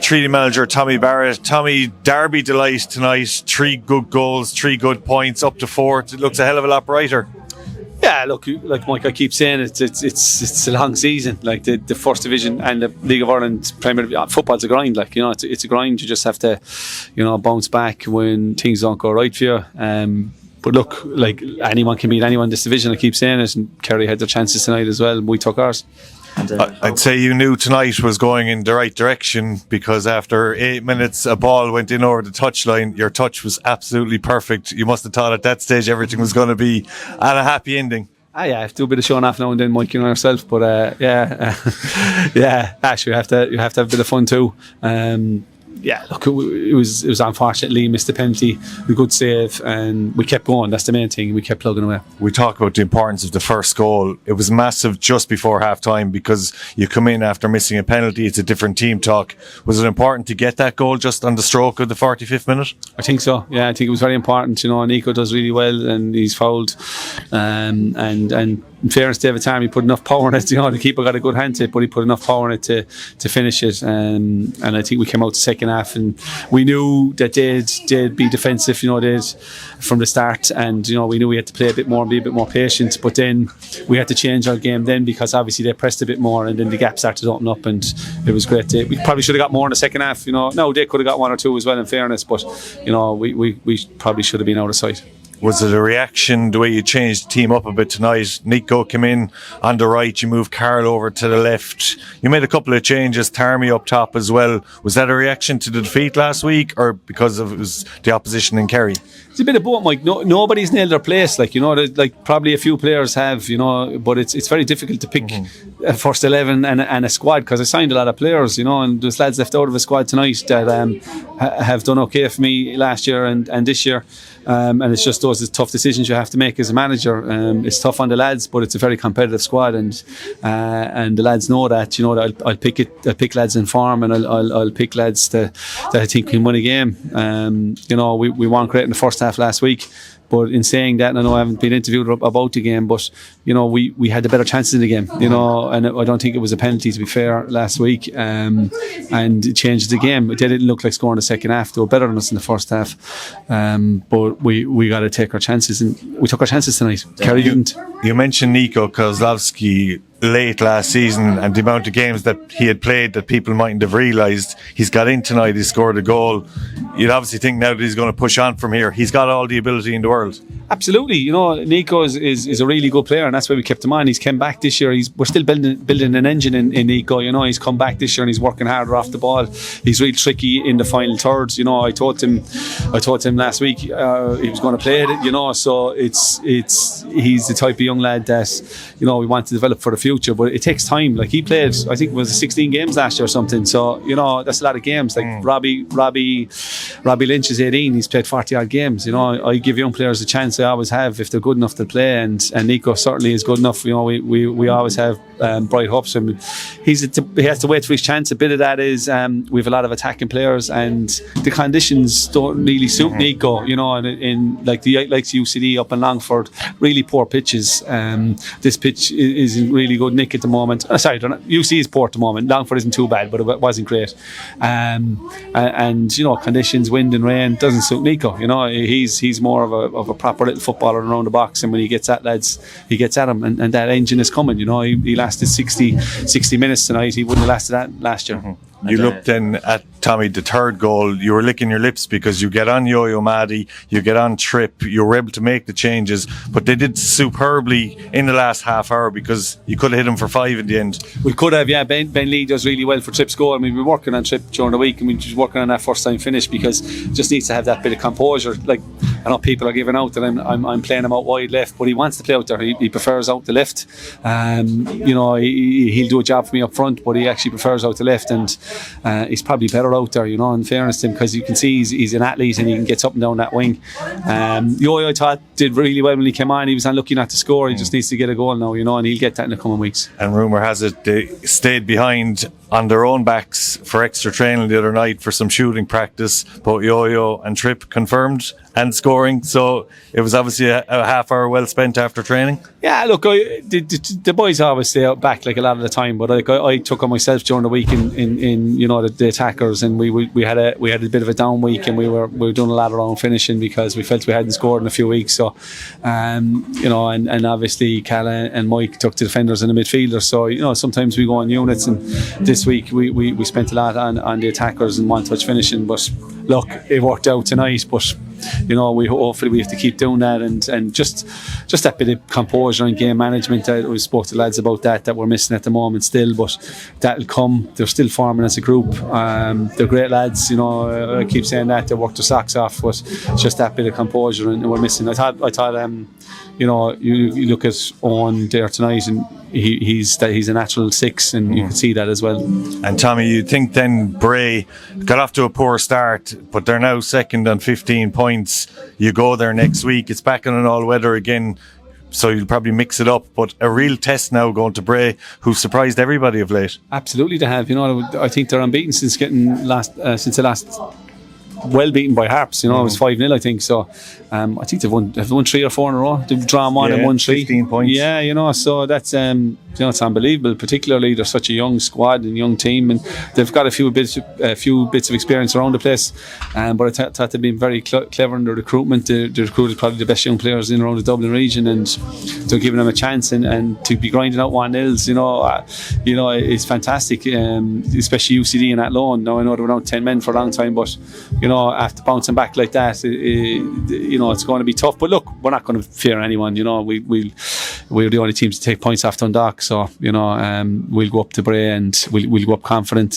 Treaty manager Tommy Barrett. Tommy, Derby delight tonight. 3 good goals, 3 good points, up to 4th. It looks a hell of a lot brighter. Yeah, look, like Mike, I keep saying it's a long season. Like the First Division and the League of Ireland Premier football's a grind. Like, you know, it's a grind. You just have to, you know, bounce back when things don't go right for you. But look, like, anyone can beat anyone in this division. I keep saying it, and Kerry had their chances tonight as well. We took ours. I'd say you knew tonight was going in the right direction, because after 8 minutes a ball went in over the touchline. Your touch was absolutely perfect. You must have thought at that stage everything was going to be at a happy ending. Yeah, I have to do a bit of showing off now and then, Mike, you know yourself. But yeah, actually, you have to have a bit of fun too. Yeah, look, it was unfortunately missed the penalty. A good save, and we kept going. That's the main thing. We kept plugging away. We talk about the importance of the first goal. It was massive just before half time, because you come in after missing a penalty. It's a different team talk. Was it important to get that goal just on the stroke of the 45th minute? I think so. Yeah, I think it was very important. You know, Nico does really well, and he's fouled. And in fairness, David Tammy put enough power in it. You know, the keeper got a good hand to it, but he put enough power in it to finish it. And I think we came out the second half, and we knew that they'd be defensive. You know, they'd from the start, and you know, we knew we had to play a bit more and be a bit more patient. But then we had to change our game then, because obviously they pressed a bit more, and then the gap started to open up, and it was great. We probably should have got more in the second half. You know, no, they could have got 1 or 2 as well, in fairness. But you know, we probably should have been out of sight. Was it a reaction, the way you changed the team up a bit tonight? Nico came in on the right, you moved Carl over to the left. You made a couple of changes, Tarmy up top as well. Was that a reaction to the defeat last week, or because of it was the opposition in Kerry? It's a bit of both, Mike. Nobody's nailed their place. Like, you know, like probably a few players have, you know, but it's very difficult to pick a first 11 and a squad, because I signed a lot of players, you know, and there's lads left out of a squad tonight that have done okay for me last year and this year. And it's just those tough decisions you have to make as a manager. It's tough on the lads, but it's a very competitive squad, and the lads know that. You know, that I'll pick lads in form, and I'll pick lads that I think can win a game. You know, we weren't great in the first half last week. But in saying that, and I know I haven't been interviewed about the game, but you know, we had the better chances in the game, you know, and I don't think it was a penalty, to be fair, last week, and it changed the game. They didn't look like scoring the second half. They were better than us in the first half, but we got to take our chances, and we took our chances tonight. Kerry didn't. You mentioned Nico Kozlowski late last season, and the amount of games that he had played that people mightn't have realised. He's got in tonight, he scored a goal. You'd obviously think now that he's going to push on from here. He's got all the ability in the world. Absolutely. You know, Nico is a really good player, and that's why we kept him on. He's come back this year. We're still building an engine in Nico. You know, he's come back this year and he's working harder off the ball. He's really tricky in the final thirds. You know, I told him last week he was going to play it. You know, so he's the type of young lad that, you know, we want to develop for the future. But it takes time. Like, he played, I think it was 16 games last year or something. So, you know, that's a lot of games. Like Robbie Lynch is 18. He's played 40 odd games. You know, I give young players a chance. I always have, if they're good enough to play, and Nico certainly is good enough. You know, we always have bright hopes. And he has to wait for his chance. A bit of that is we have a lot of attacking players, and the conditions don't really suit Nico. You know, in like UCD up in Longford, really poor pitches. This pitch is in really good nick at the moment. Sorry, UC is poor at the moment. Longford isn't too bad, but it wasn't great. And you know, conditions, wind and rain, doesn't suit Nico. You know, he's more of a proper little footballer around the box, and when he gets at lads, he gets at them, and that engine is coming. You know, he lasted 60 minutes tonight. He wouldn't have lasted that last year. You looked then at Tommy, the third goal, you were licking your lips, because you get on Yo-Yo Maddy, you get on Tripp, you were able to make the changes, but they did superbly in the last half hour, because you could have hit him for 5 in the end. We could have, yeah. Ben Lee does really well for Tripp's goal. I mean, we've been working on Tripp during the week, and we're just working on that first time finish, because just needs to have that bit of composure. Like, I know people are giving out that I'm playing him out wide left, but he wants to play out there. He prefers out the left. You know, he'll do a job for me up front, but he actually prefers out the left, and he's probably better out there, you know, in fairness to him, because you can see he's an athlete and he can get up and down that wing. Yo-Yo, I thought, did really well when he came on. He was unlucky not to score. He just needs to get a goal now, you know, and he'll get that in the coming weeks. And rumour has it they stayed behind on their own backs for extra training the other night for some shooting practice. Both Yo-Yo and Trip confirmed and scoring. So it was obviously a half hour well spent after training. Yeah, look, the boys always stay out back like a lot of the time, but I took on myself during the week in you know the attackers, and we had a bit of a down week, and we were doing a lot around finishing because we felt we hadn't scored in a few weeks. So you know, and obviously Kehlan and Mike took to defenders and the midfielders. So you know, sometimes we go on units, and this week we spent a lot on the attackers and one touch finishing. But look, it worked out tonight, but you know, hopefully we have to keep doing that, and just that bit of composure and game management. We spoke to lads about that we're missing at the moment still, but that'll come. They're still forming as a group. They're great lads, you know. I keep saying that they work their socks off, but it's just that bit of composure, and we're missing. I thought you know, you look at Owen there tonight, and he's a natural six, and you can see that as well. And Tommy, you think then Bray got off to a poor start, but they're now second on 15 points. You go there next week, it's back on an all-weather again, so you'll probably mix it up. But a real test now going to Bray, who've surprised everybody of late. Absolutely, they have. You know, I think they're unbeaten since the last. Well beaten by Harps, you know. It was 5-0, I think. So I think they've won 3 or 4 in a row. They've drawn one and won 3. 15 points. Yeah, you know, so that's you know, it's unbelievable. Particularly they're such a young squad and young team, and they've got a few bits of experience around the place. But I thought they've been very clever in their recruitment. They recruited probably the best young players in around the Dublin region, and they're giving them a chance, and to be grinding out 1-0s, you know, it's fantastic. Especially UCD in that loan. Now I know they were down 10 men for a long time, but you know, after bouncing back like that, you know, it's going to be tough. But look, we're not going to fear anyone. You know, we're the only teams to take points off Dundalk, so you know, we'll go up to Bray and we'll go up confident.